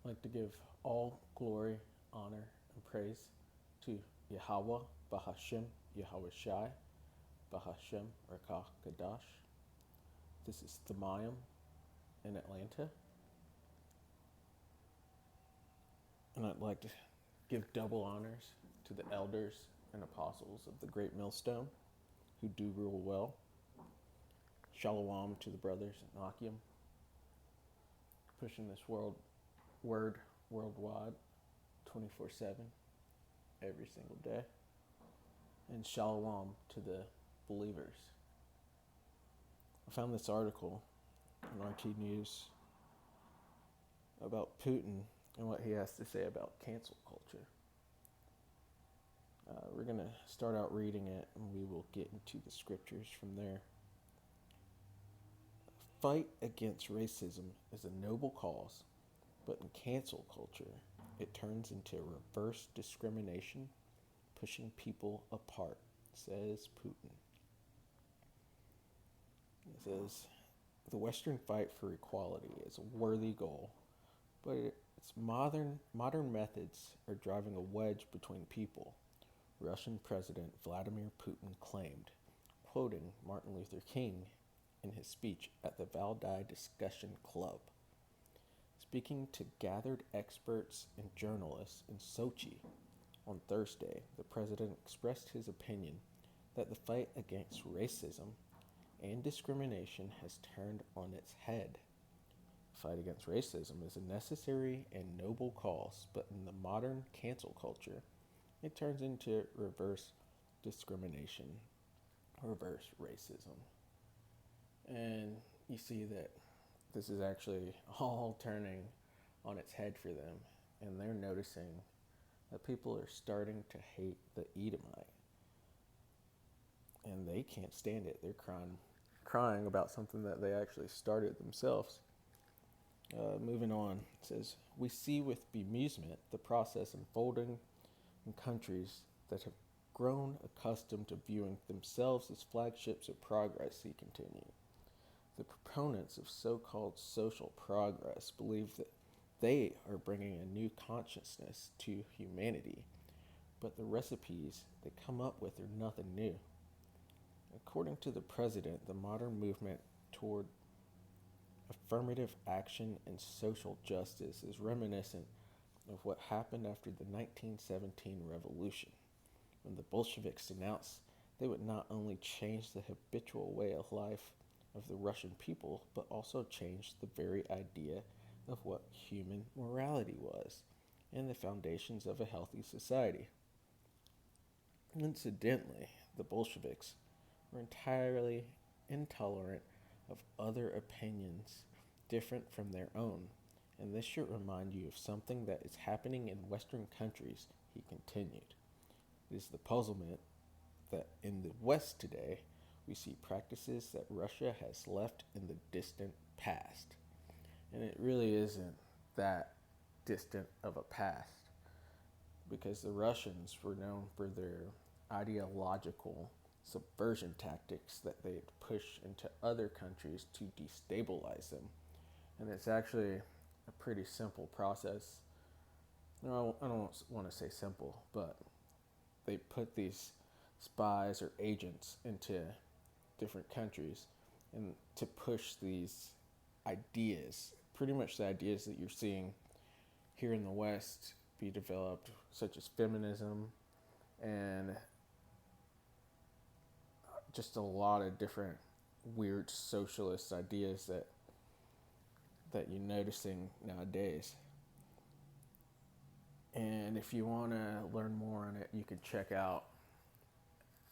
I'd like to give all glory, honor, and praise to Yahweh, Bahashem, Yahweh Shai, Bahashem, Rakah Kadash. This is Thamayim in Atlanta, and I'd like to give double honors to the elders and apostles of the Great Millstone who do rule well. Shalom to the brothers in Achium, pushing this word worldwide 24/7 every single day. And shalom to the believers. I found this article on RT News about Putin and what he has to say about cancel culture. We're going to start out reading it, and we will get into the scriptures from there. Fight against racism is a noble cause, but in cancel culture, it turns into reverse discrimination, pushing people apart, says Putin. It says, the Western fight for equality is a worthy goal, but its modern methods are driving a wedge between people, Russian President Vladimir Putin claimed, quoting Martin Luther King in his speech at the Valdai Discussion Club. Speaking to gathered experts and journalists in Sochi on Thursday, the president expressed his opinion that the fight against racism and discrimination has turned on its head. The fight against racism is a necessary and noble cause, but in the modern cancel culture, it turns into reverse discrimination, reverse racism. And you see that this is actually all turning on its head for them, and they're noticing that people are starting to hate the Edomite, and they can't stand it. They're crying about something that they actually started themselves. Moving on, it says, we see with bemusement the process unfolding in countries that have grown accustomed to viewing themselves as flagships of progress, he continued. The proponents of so-called social progress believe that they are bringing a new consciousness to humanity, but the recipes they come up with are nothing new. According to the president, the modern movement toward affirmative action and social justice is reminiscent of what happened after the 1917 revolution, when the Bolsheviks announced they would not only change the habitual way of life of the Russian people, but also change the very idea of what human morality was and the foundations of a healthy society. Incidentally, the Bolsheviks were entirely intolerant of other opinions different from their own, and this should remind you of something that is happening in Western countries, he continued. It is the puzzlement that in the West today, we see practices that Russia has left in the distant past. And it really isn't that distant of a past, because the Russians were known for their ideological subversion tactics that they'd push into other countries to destabilize them. And it's actually a pretty simple process. No, I don't want to say simple, but they put these spies or agents into different countries and to push these ideas, pretty much the ideas that you're seeing here in the West be developed, such as feminism and just a lot of different weird socialist ideas that you're noticing nowadays. And if you want to learn more on it, you can check out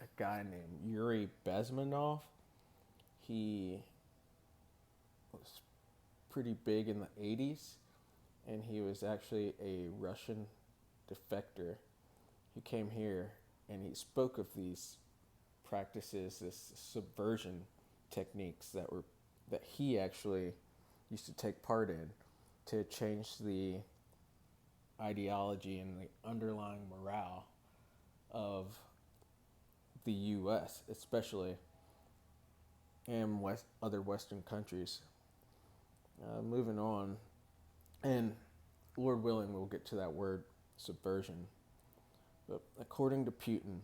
a guy named Yuri Bezmenov. He was pretty big in the 80s, and he was actually a Russian defector who came here, and he spoke of these practices, this subversion techniques that he actually used to take part in to change the ideology and the underlying morale of the U.S., especially, and other Western countries. Moving on, and Lord willing, we'll get to that word subversion. But according to Putin,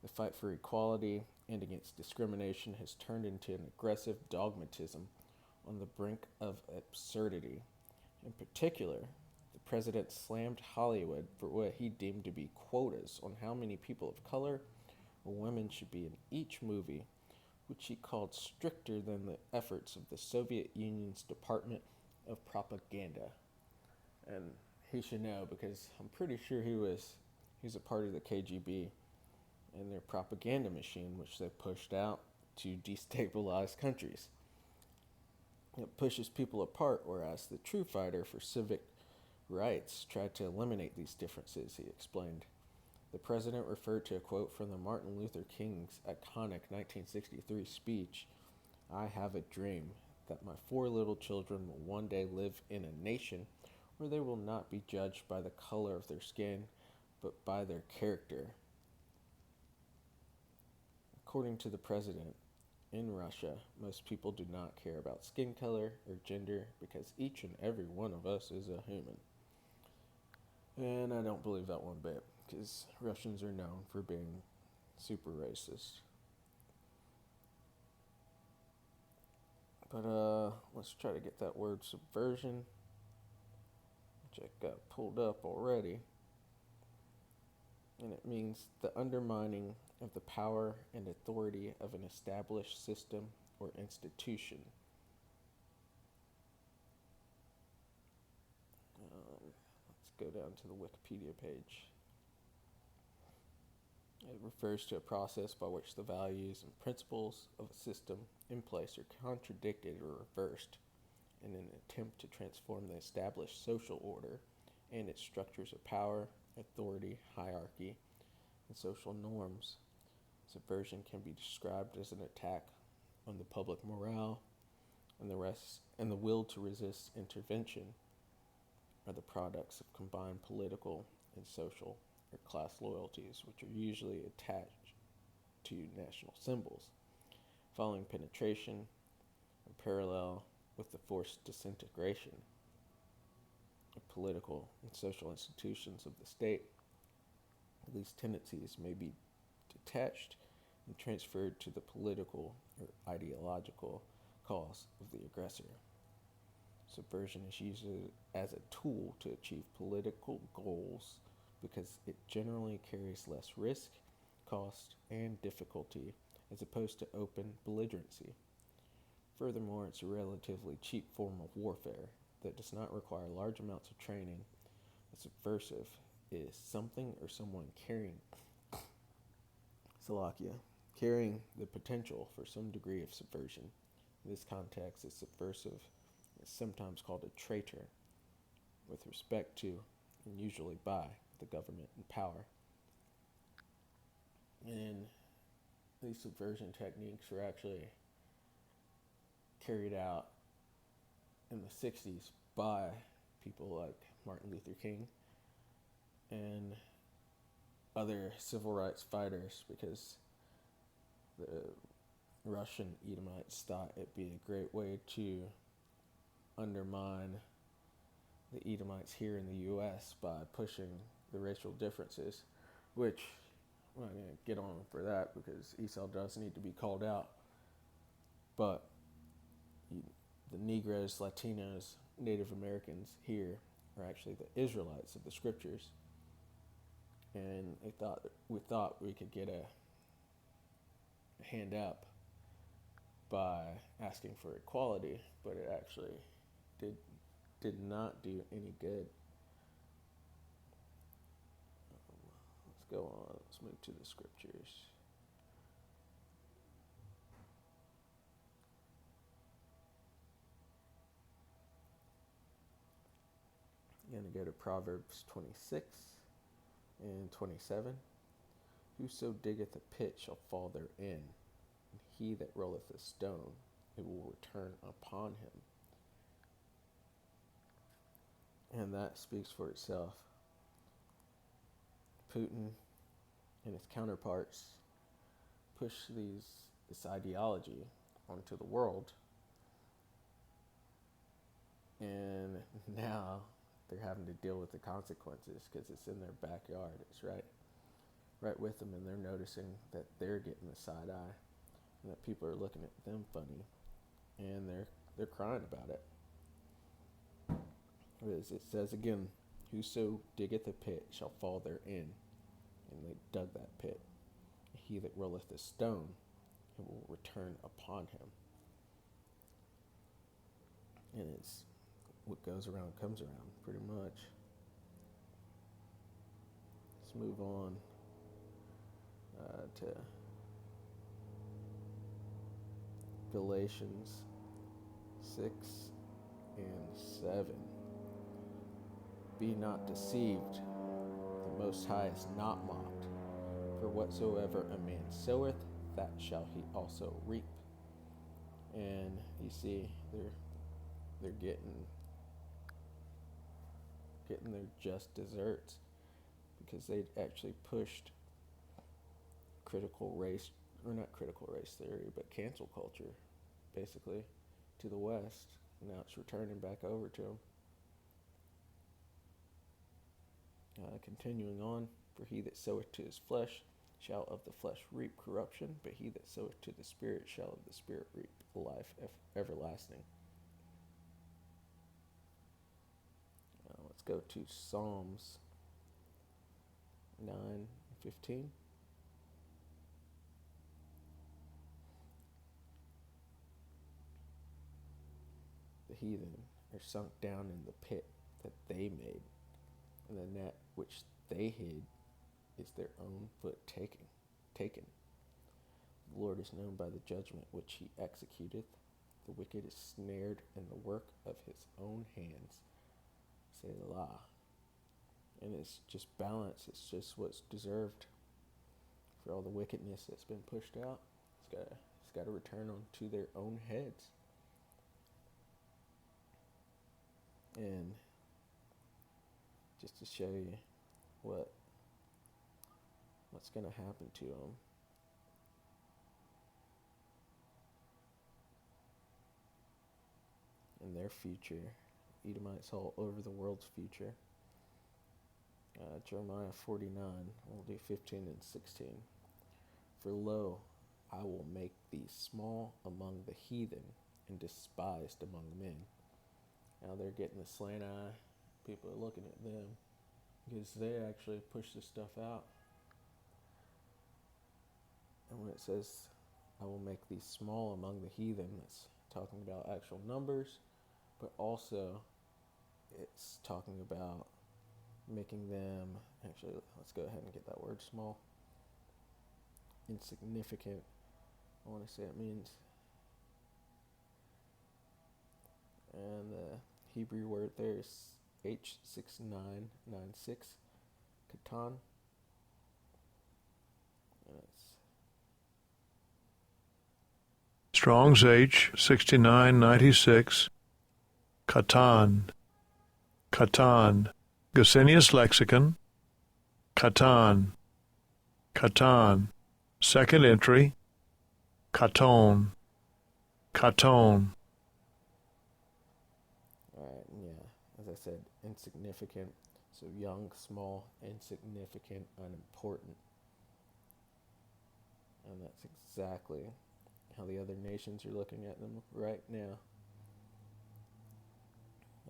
the fight for equality and against discrimination has turned into an aggressive dogmatism on the brink of absurdity. In particular, the president slammed Hollywood for what he deemed to be quotas on how many people of color or women should be in each movie, which he called stricter than the efforts of the Soviet Union's Department of Propaganda. And he should know because I'm pretty sure he's a part of the KGB and their propaganda machine, which they pushed out to destabilize countries. It pushes people apart, whereas the true fighter for civic rights tried to eliminate these differences, he explained. The president referred to a quote from the Martin Luther King's iconic 1963 speech, "I have a dream that my 4 little children will one day live in a nation where they will not be judged by the color of their skin, but by their character." According to the president, in Russia, most people do not care about skin color or gender because each and every one of us is a human. And I don't believe that one bit, because Russians are known for being super racist. But let's try to get that word subversion, which I got pulled up already. And it means the undermining of the power and authority of an established system or institution. Let's go down to the Wikipedia page. It refers to a process by which the values and principles of a system in place are contradicted or reversed in an attempt to transform the established social order and its structures of power, authority, hierarchy, and social norms. Subversion can be described as an attack on the public morale, and the will to resist intervention are the products of combined political and social or class loyalties, which are usually attached to national symbols, following penetration and parallel with the forced disintegration of political and social institutions of the state. These tendencies may be detached and transferred to the political or ideological cause of the aggressor. Subversion is used as a tool to achieve political goals because it generally carries less risk, cost, and difficulty as opposed to open belligerency. Furthermore, it's a relatively cheap form of warfare that does not require large amounts of training. A subversive is something or someone carrying the potential for some degree of subversion. In this context, a subversive is sometimes called a traitor with respect to, and usually by, the government in power. And these subversion techniques were actually carried out in the 60s by people like Martin Luther King and other civil rights fighters, because the Russian Edomites thought it'd be a great way to undermine the Edomites here in the U.S. by pushing the racial differences, which I'm not going to get on for that because Esau does need to be called out. But the Negroes, Latinos, Native Americans here are actually the Israelites of the scriptures. And we thought we could get a hand up by asking for equality, but it actually did not do any good. Let's go on. Let's move to the scriptures. I'm going to go to Proverbs 26 and 27. Whoso diggeth a pit shall fall therein, and he that rolleth a stone, it will return upon him. And that speaks for itself. Putin and his counterparts push this ideology onto the world, and now they're having to deal with the consequences because it's in their backyard. It's right with them, and they're noticing that they're getting the side eye, and that people are looking at them funny, and they're crying about it. As it says again, whoso diggeth a pit shall fall therein, and they dug that pit. He that rolleth a stone, it will return upon him. And it's what goes around comes around, pretty much. Let's move on to Galatians 6 and 7. Be not deceived, the Most High is not mocked. For whatsoever a man soweth, that shall he also reap. And you see, they're getting their just desserts because they actually pushed not critical race theory, but cancel culture, basically, to the West. Now it's returning back over to them. Continuing on, for he that soweth to his flesh shall of the flesh reap corruption, but he that soweth to the Spirit shall of the Spirit reap life everlasting. Let's go to Psalms 9:15. The heathen are sunk down in the pit that they made, and the net which they hid is their own foot taken. The Lord is known by the judgment which he executeth. The wicked is snared in the work of his own hands. Selah. And it's just balance. It's just what's deserved for all the wickedness that's been pushed out. It's got to return onto their own heads. And just to show you what's going to happen to them. In their future, Edomites all over the world's future. Jeremiah 49, we'll do 15 and 16. For lo, I will make thee small among the heathen and despised among men. Now they're getting the slant eye. People are looking at them because they actually push this stuff out. And when it says, I will make thee small among the heathen, that's talking about actual numbers, but also it's talking about making them, actually, let's go ahead and get that word small. Insignificant. I want to say it means. And the Hebrew word there is H6996, katan. And it's Strong's H6996, katan. Gesenius lexicon, katan. Second entry, katon. Alright, yeah, as I said, insignificant. So young, small, insignificant, unimportant. And that's exactly how the other nations are looking at them right now.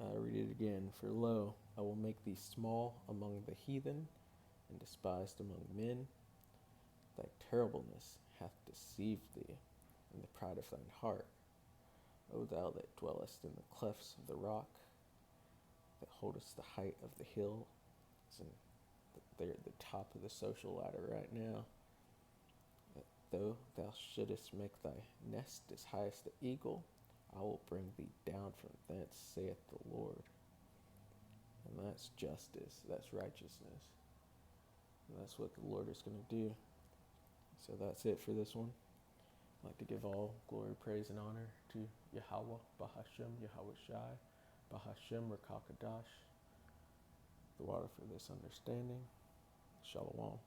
I'll read it again. For lo, I will make thee small among the heathen, and despised among men. Thy terribleness hath deceived thee, in the pride of thine heart. O thou that dwellest in the clefts of the rock, that holdest the height of the hill. They're at the top of the social ladder right now. That though thou shouldest make thy nest as high as the eagle, I will bring thee down from thence, saith the Lord. And that's justice, that's righteousness. And that's what the Lord is going to do. So that's it for this one. I'd like to give all glory, praise, and honor to Yahweh, Bahashem, Yahweh Shai, Bahashem, Rakakadash, the water for this understanding. Shalom.